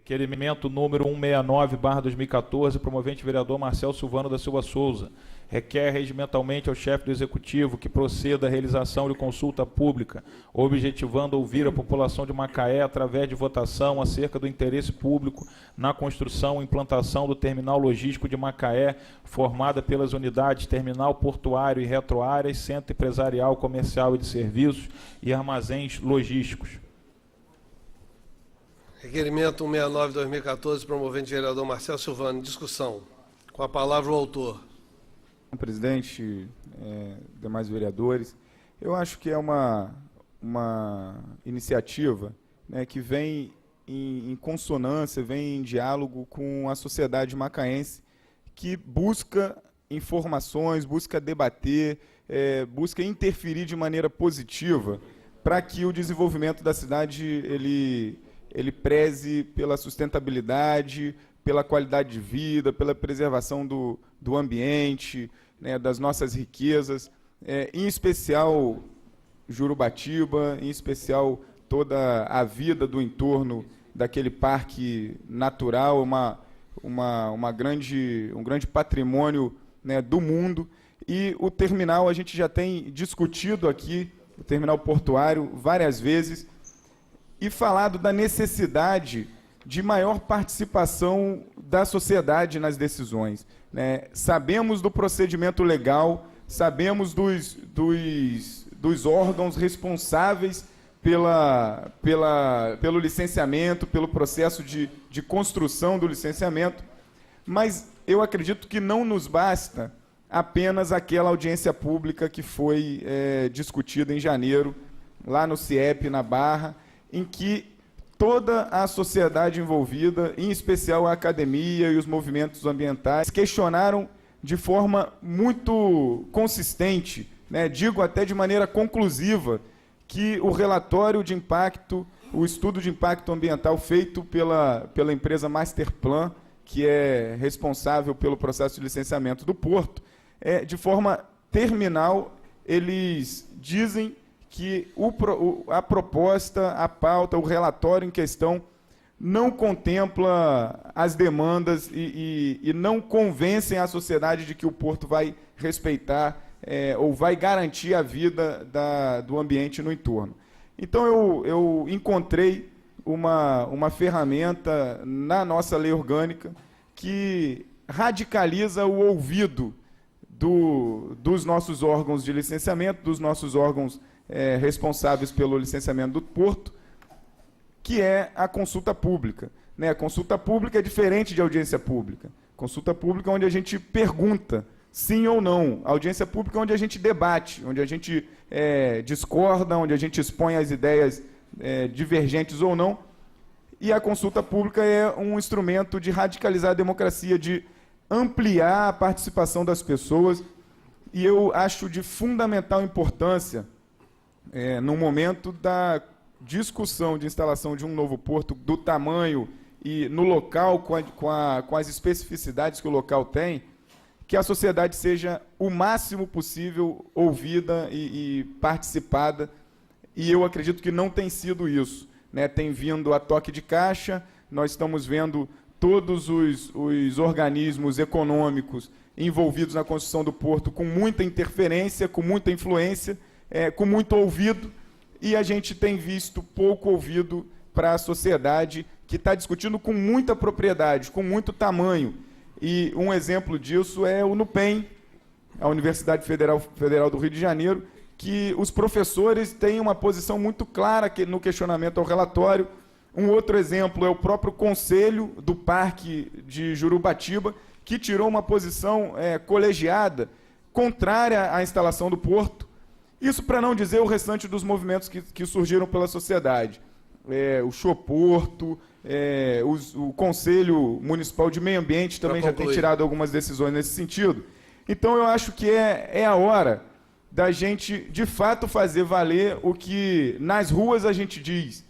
Requerimento número 169/2014, promovente vereador Marcel Silvano da Silva Souza. Requer regimentalmente ao chefe do Executivo que proceda à realização de consulta pública, objetivando ouvir a população de Macaé através de votação acerca do interesse público na construção e implantação do terminal logístico de Macaé, formada pelas unidades terminal portuário e retroáreas, centro empresarial, comercial e de serviços e armazéns logísticos. Requerimento 169/2014, promovente vereador Marcel Silvano. Discussão. Com a palavra o autor. Presidente, demais vereadores, eu acho que é uma iniciativa, né, que vem em consonância, vem em diálogo com a sociedade macaense, que busca informações, busca debater, busca interferir de maneira positiva para que o desenvolvimento da cidade ele preze pela sustentabilidade, pela qualidade de vida, pela preservação do ambiente, né, das nossas riquezas, em especial Jurubatiba, em especial toda a vida do entorno daquele parque natural, um grande patrimônio, né, do mundo. E o terminal, a gente já tem discutido aqui, o terminal portuário, várias vezes, e falado da necessidade de maior participação da sociedade nas decisões, né? Sabemos do procedimento legal, sabemos dos órgãos responsáveis pelo licenciamento, pelo processo de construção do licenciamento, mas eu acredito que não nos basta apenas aquela audiência pública que foi discutida em janeiro, lá no CIEP, na Barra, em que toda a sociedade envolvida, em especial a academia e os movimentos ambientais, questionaram de forma muito consistente, né, digo até de maneira conclusiva, que o relatório de impacto, o estudo de impacto ambiental feito pela empresa Masterplan, que é responsável pelo processo de licenciamento do porto, de forma terminal, eles dizem que a proposta, a pauta, o relatório em questão não contempla as demandas e não convencem a sociedade de que o porto vai respeitar ou vai garantir a vida do ambiente no entorno. Então, eu encontrei uma ferramenta na nossa lei orgânica que radicaliza o ouvido dos nossos órgãos de licenciamento, dos nossos órgãos responsáveis pelo licenciamento do porto, que é a consulta pública, né? A consulta pública é diferente de audiência pública. Consulta pública é onde a gente pergunta sim ou não. A audiência pública é onde a gente debate, onde a gente discorda, onde a gente expõe as ideias divergentes ou não. E a consulta pública é um instrumento de radicalizar a democracia, de ampliar a participação das pessoas. E eu acho de fundamental importância, no momento da discussão de instalação de um novo porto, do tamanho e no local, com as especificidades que o local tem, que a sociedade seja o máximo possível ouvida e participada, e eu acredito que não tem sido isso, né? Tem vindo a toque de caixa, nós estamos vendo todos os organismos econômicos envolvidos na construção do porto com muita interferência, com muita influência, com muito ouvido, e a gente tem visto pouco ouvido para a sociedade, que está discutindo com muita propriedade, com muito tamanho. E um exemplo disso é o NUPEM, a Universidade Federal do Rio de Janeiro, que os professores têm uma posição muito clara no questionamento ao relatório. Um outro exemplo é o próprio Conselho do Parque de Jurubatiba, que tirou uma posição colegiada, contrária à instalação do porto. Isso para não dizer o restante dos movimentos que surgiram pela sociedade. O Choporto, o Conselho Municipal de Meio Ambiente também já tem tirado algumas decisões nesse sentido. Então, eu acho que é a hora da gente, de fato, fazer valer o que nas ruas a gente diz,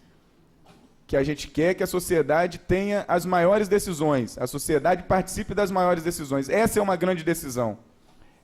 que a gente quer que a sociedade tenha as maiores decisões, a sociedade participe das maiores decisões. Essa é uma grande decisão.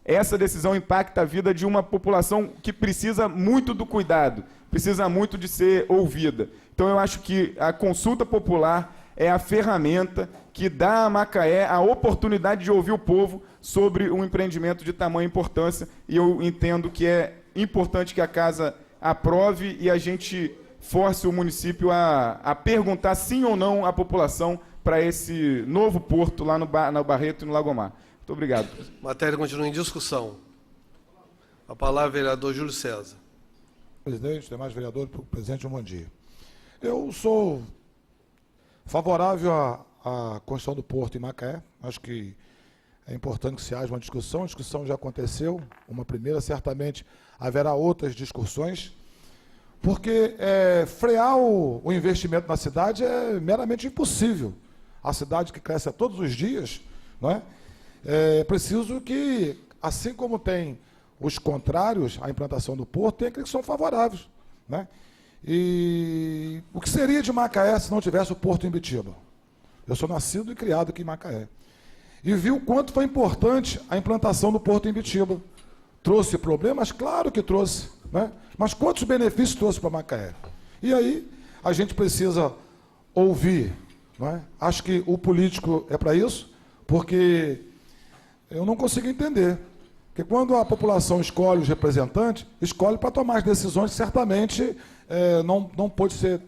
Essa decisão impacta a vida de uma população que precisa muito do cuidado, precisa muito de ser ouvida. Então, eu acho que a consulta popular é a ferramenta que dá a Macaé a oportunidade de ouvir o povo sobre um empreendimento de tamanha importância, e eu entendo que é importante que a Casa aprove e a gente force o município a perguntar sim ou não à população para esse novo porto lá no Barreto e no Lagomar. Muito obrigado. Matéria continua em discussão. A palavra, vereador Júlio César. Presidente, demais vereadores, presidente, um bom dia. Eu sou favorável à construção do porto em Macaé. Acho que é importante que se haja uma discussão. A discussão já aconteceu, uma primeira, certamente haverá outras discussões, porque frear o investimento na cidade é meramente impossível. A cidade que cresce a todos os dias, não é? É preciso que, assim como tem os contrários à implantação do porto, tem aqueles que são favoráveis, né? E o que seria de Macaé se não tivesse o porto em Ibitiba? Eu sou nascido e criado aqui em Macaé. E vi o quanto foi importante a implantação do porto em Ibitiba. Trouxe problemas? Claro que trouxe, né? Mas quantos benefícios trouxe para Macaé? E aí a gente precisa ouvir, não é? Acho que o político é para isso, porque eu não consigo entender. Porque quando a população escolhe os representantes, escolhe para tomar as decisões que certamente não pode ser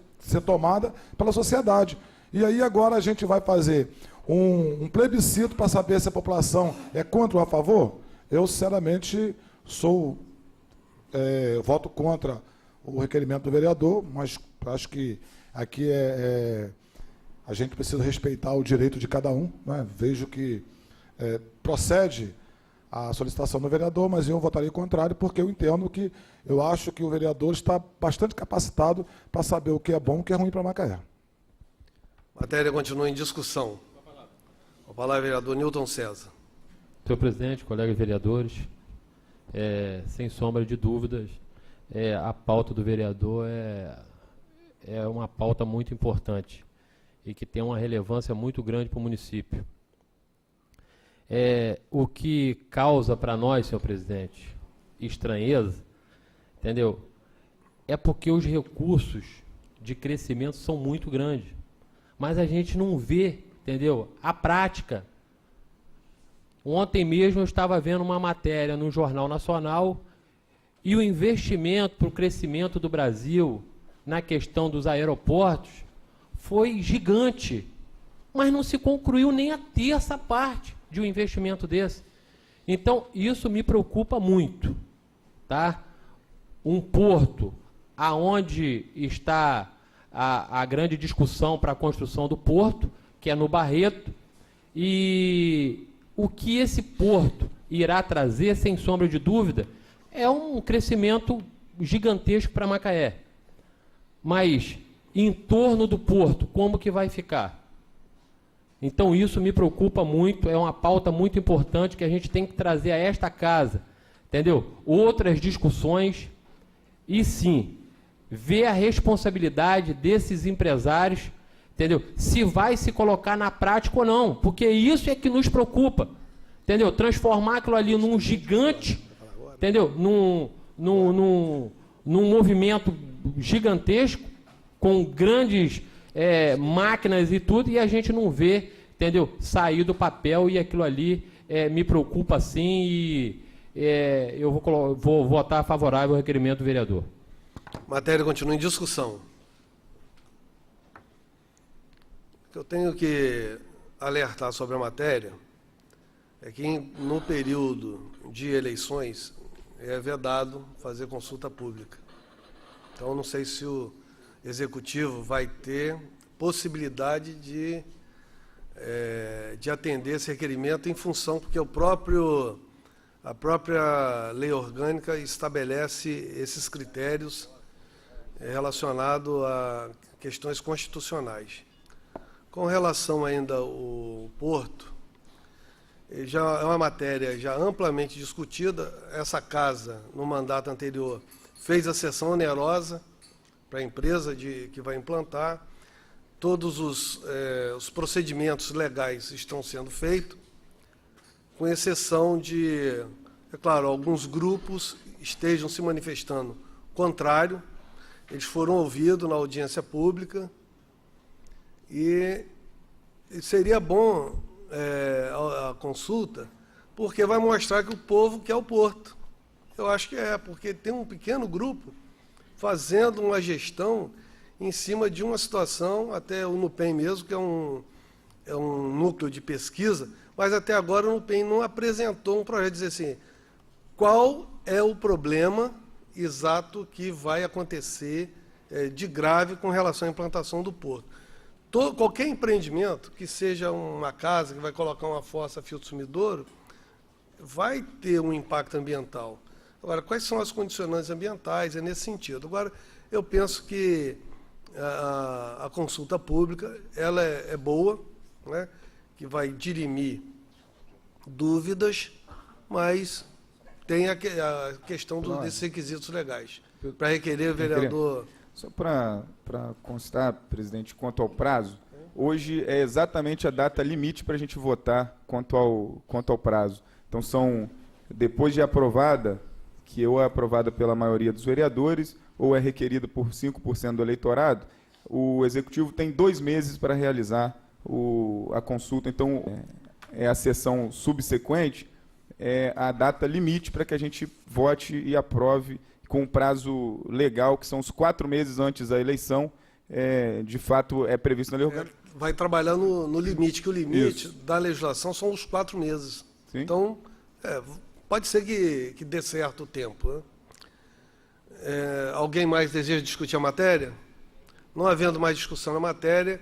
tomada pela sociedade. E aí agora a gente vai fazer um plebiscito para saber se a população é contra ou a favor? Eu, sinceramente, voto contra o requerimento do vereador, mas acho que aqui a gente precisa respeitar o direito de cada um, né? Vejo que procede a solicitação do vereador, mas eu votarei contrário, porque eu acho que o vereador está bastante capacitado para saber o que é bom e o que é ruim para Macaé. Matéria continua em discussão. A palavra é vereador Newton César. Senhor presidente, colegas vereadores, sem sombra de dúvidas, a pauta do vereador é uma pauta muito importante e que tem uma relevância muito grande para o município. O que causa para nós, senhor presidente, estranheza, entendeu? É porque os recursos de crescimento são muito grandes, mas a gente não vê, entendeu? A prática. Ontem mesmo eu estava vendo uma matéria no Jornal Nacional e o investimento para o crescimento do Brasil na questão dos aeroportos foi gigante, mas não se concluiu nem a terça parte de um investimento desse. Então, isso me preocupa muito, tá? Um porto aonde está a grande discussão para a construção do porto, que é no Barreto, e o que esse porto irá trazer, sem sombra de dúvida, é um crescimento gigantesco para Macaé. Mas, em torno do porto, como que vai ficar? Então, isso me preocupa muito, é uma pauta muito importante que a gente tem que trazer a esta casa, entendeu? Outras discussões e, sim, ver a responsabilidade desses empresários, entendeu? Se vai se colocar na prática ou não, porque isso é que nos preocupa, entendeu? Transformar aquilo ali num gigante, entendeu? Num movimento gigantesco, com grandes máquinas e tudo, e a gente não vê, entendeu? Sair do papel, e aquilo ali me preocupa sim, e eu vou votar favorável ao requerimento do vereador. Matéria continua em discussão. O que eu tenho que alertar sobre a matéria é que no período de eleições é vedado fazer consulta pública. Então, não sei se o Executivo vai ter possibilidade de atender esse requerimento em função, porque a própria lei orgânica estabelece esses critérios relacionados a questões constitucionais. Com relação ainda ao porto, já é uma matéria já amplamente discutida. Essa casa, no mandato anterior, fez a cessão onerosa para a empresa que vai implantar. Todos os procedimentos legais estão sendo feitos, com exceção de, é claro, alguns grupos estejam se manifestando contrário. Eles foram ouvidos na audiência pública e seria bom a consulta, porque vai mostrar que o povo quer o porto. Eu acho que porque tem um pequeno grupo fazendo uma gestão em cima de uma situação, até o NUPEM mesmo, que é um núcleo de pesquisa, mas até agora o NUPEM não apresentou um projeto, dizer assim, qual é o problema exato que vai acontecer de grave com relação à implantação do porto. Qualquer empreendimento, que seja uma casa que vai colocar uma fossa a filtro sumidouro, vai ter um impacto ambiental. Agora, quais são as condicionantes ambientais? É nesse sentido. Agora, eu penso que a consulta pública ela é boa, né, que vai dirimir dúvidas, mas tem a questão desses requisitos legais. Para requerer, vereador... Só para constar, presidente, quanto ao prazo, hoje é exatamente a data limite para a gente votar quanto ao prazo. Então, depois de aprovada, que ou é aprovada pela maioria dos vereadores, ou é requerida por 5% do eleitorado, o Executivo tem 2 meses para realizar a consulta. Então, a sessão subsequente é a data limite para que a gente vote e aprove com um prazo legal, que são os 4 meses antes da eleição, de fato é previsto na lei orgânica. Vai trabalhar no limite, que o limite da legislação são os 4 meses. Sim. Então, pode ser que dê certo o tempo. Né? Alguém mais deseja discutir a matéria? Não havendo mais discussão na matéria,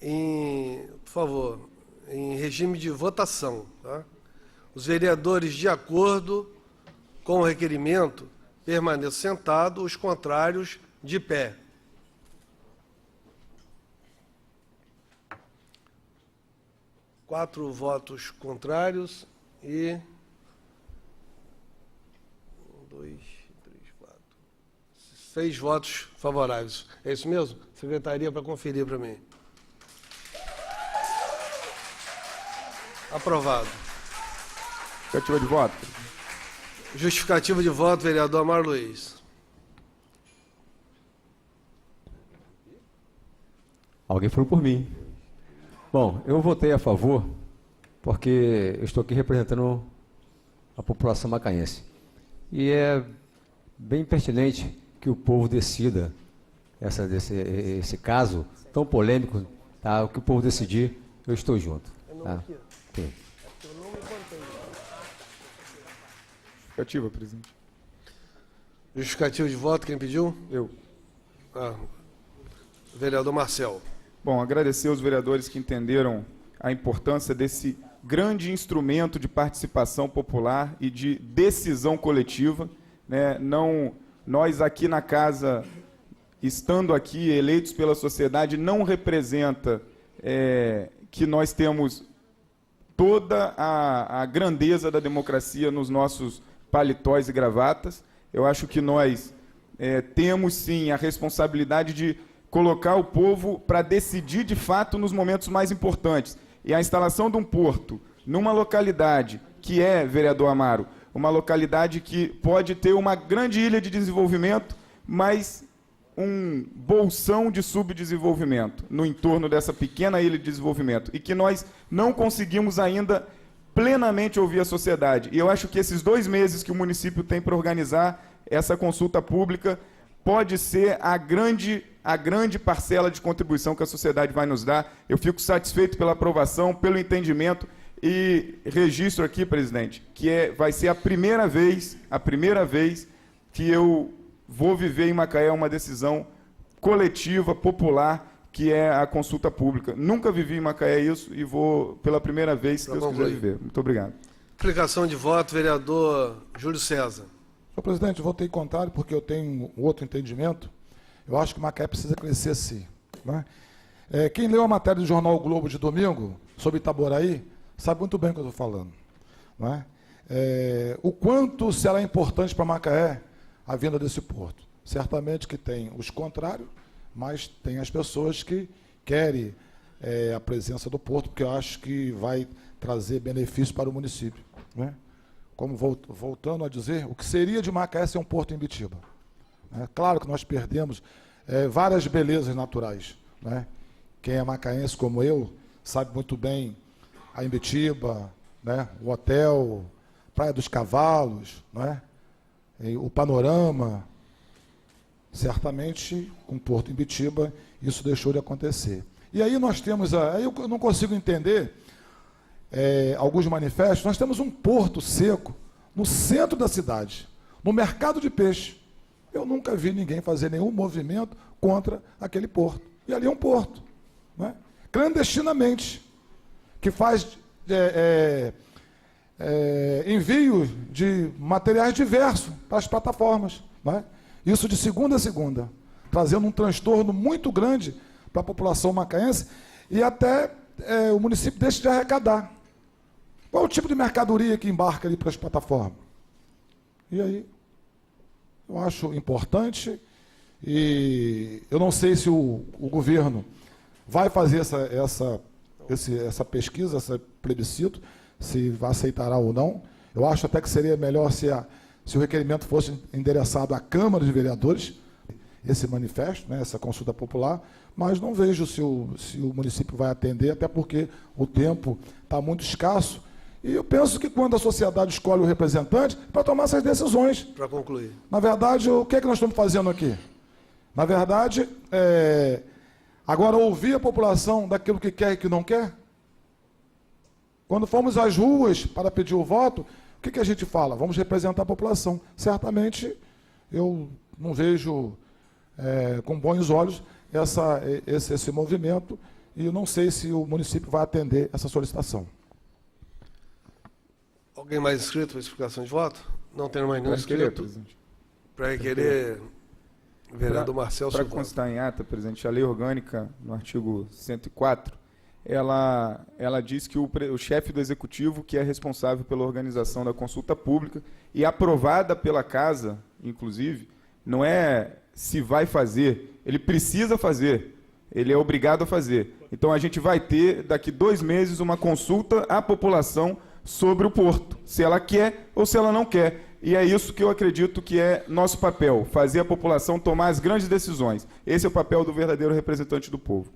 por favor, em regime de votação. Tá? Os vereadores, de acordo com o requerimento, permaneçam sentados, os contrários, de pé. Quatro votos contrários e 1, 2, 3, 4, 6 votos favoráveis. É isso mesmo? Secretaria, para conferir para mim. Aprovado. Justificativa de voto. Justificativa de voto, vereador Amaro Luiz. Alguém falou por mim. Bom, eu votei a favor porque eu estou aqui representando a população macaense. E é bem pertinente que o povo decida esse caso tão polêmico, tá? O que o povo decidir, eu estou junto. Tá? Sim. Justificativa, presidente. Justificativa de voto, quem pediu? Eu. Vereador Marcel. Bom, agradecer aos vereadores que entenderam a importância desse grande instrumento de participação popular e de decisão coletiva. Né? Nós aqui na casa, estando aqui, eleitos pela sociedade, não representa que nós temos toda a grandeza da democracia nos nossos paletós e gravatas. Eu acho que nós temos, sim, a responsabilidade de colocar o povo para decidir, de fato, nos momentos mais importantes. E a instalação de um porto numa localidade que vereador Amaro, uma localidade que pode ter uma grande ilha de desenvolvimento, mas um bolsão de subdesenvolvimento no entorno dessa pequena ilha de desenvolvimento, e que nós não conseguimos ainda plenamente ouvir a sociedade. E eu acho que esses 2 meses que o município tem para organizar essa consulta pública pode ser a grande parcela de contribuição que a sociedade vai nos dar. Eu fico satisfeito pela aprovação, pelo entendimento, e registro aqui, presidente, que vai ser a primeira vez que eu vou viver em Macaé uma decisão coletiva, popular, que é a consulta pública. Nunca vivi em Macaé isso e vou pela primeira vez, se Deus quiser, viver. Muito obrigado. Explicação de voto, vereador Júlio César. Senhor presidente, eu votei contrário porque eu tenho um outro entendimento. Eu acho que Macaé precisa crescer, sim. Né? Quem leu a matéria do jornal o Globo de domingo, sobre Itaboraí, sabe muito bem o que eu estou falando. Não é? O quanto será importante para Macaé a vinda desse porto. Certamente que tem os contrários, mas tem as pessoas que querem a presença do porto, porque eu acho que vai trazer benefício para o município. Né? Como voltando a dizer, o que seria de Macaé ser um porto em Bitiba? Claro que nós perdemos várias belezas naturais. Né? Quem é macaense como eu, sabe muito bem a Imbitiba, né? O hotel, Praia dos Cavalos, né? E o panorama. Certamente, com o Porto Imbitiba, isso deixou de acontecer. E aí nós temos, aí eu não consigo entender alguns manifestos, nós temos um porto seco no centro da cidade, no mercado de peixe. Eu nunca vi ninguém fazer nenhum movimento contra aquele porto. E ali é um porto, né? Clandestinamente, que faz envio de materiais diversos para as plataformas, né? Isso de segunda a segunda, trazendo um transtorno muito grande para a população macaense e até o município deixa de arrecadar. Qual é o tipo de mercadoria que embarca ali para as plataformas? E aí, eu acho importante, e eu não sei se o governo vai fazer essa pesquisa, esse plebiscito, se vai aceitará ou não. Eu acho até que seria melhor se o requerimento fosse endereçado à Câmara de Vereadores, esse manifesto, né, essa consulta popular, mas não vejo se o município vai atender, até porque o tempo está muito escasso. E eu penso que quando a sociedade escolhe o representante, para tomar essas decisões. Para concluir. Na verdade, o que é que nós estamos fazendo aqui? Na verdade, agora ouvir a população daquilo que quer e que não quer. Quando fomos às ruas para pedir o voto, o que a gente fala? Vamos representar a população. Certamente, eu não vejo com bons olhos esse movimento e eu não sei se o município vai atender essa solicitação. Alguém mais inscrito para explicação de voto? Não tem mais nenhum inscrito. Para requerer, vereador Marcel Para Silvano. constar em ata, presidente, a lei orgânica, no artigo 104, ela diz que o chefe do executivo, que é responsável pela organização da consulta pública e aprovada pela casa, inclusive, não é se vai fazer, ele precisa fazer, ele é obrigado a fazer. Então a gente vai ter, daqui 2 meses, uma consulta à população sobre o porto, se ela quer ou se ela não quer. E é isso que eu acredito que é nosso papel, fazer a população tomar as grandes decisões. Esse é o papel do verdadeiro representante do povo.